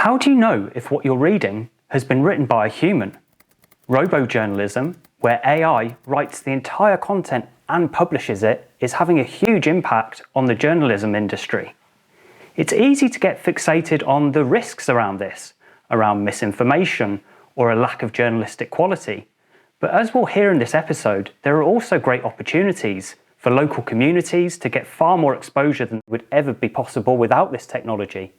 How do you know if what you're reading has been written by a human? Robojournalism, where AI writes the entire content and publishes it, is having a huge impact on the journalism industry. It's easy to get fixated on the risks around this, around misinformation or a lack of journalistic quality. But as we'll hear in this episode, there are also great opportunities for local communities to get far more exposure than would ever be possible without this technology.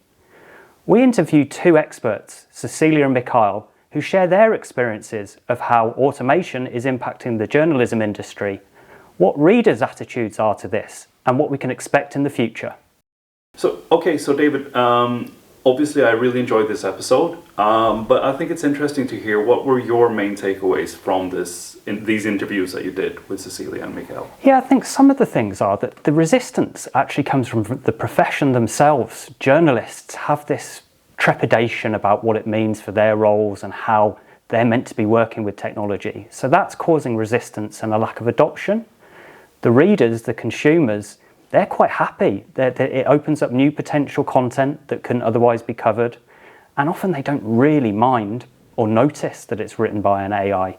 We interviewed two experts, Cecilia and Mikael, who share their experiences of how automation is impacting the journalism industry, what readers' attitudes are to this, and what we can expect in the future. So David, obviously I really enjoyed this episode, but I think it's interesting to hear what were your main takeaways from these interviews that you did with Cecilia and Mikael? Yeah, I think some of the things are that the resistance actually comes from the profession themselves. Journalists have this trepidation about what it means for their roles and how they're meant to be working with technology. So that's causing resistance and a lack of adoption. The readers, the consumers, they're quite happy that it opens up new potential content that couldn't otherwise be covered. And often they don't really mind or notice that it's written by an AI.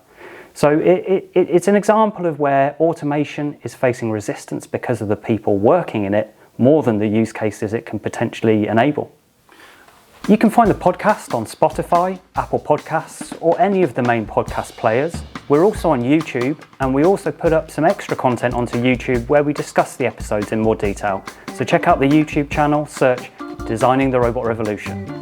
So it's an example of where automation is facing resistance because of the people working in it more than the use cases it can potentially enable. You can find the podcast on Spotify, Apple Podcasts, or any of the main podcast players. We're also on YouTube, and we also put up some extra content onto YouTube where we discuss the episodes in more detail. So check out the YouTube channel, search Designing the Robot Revolution.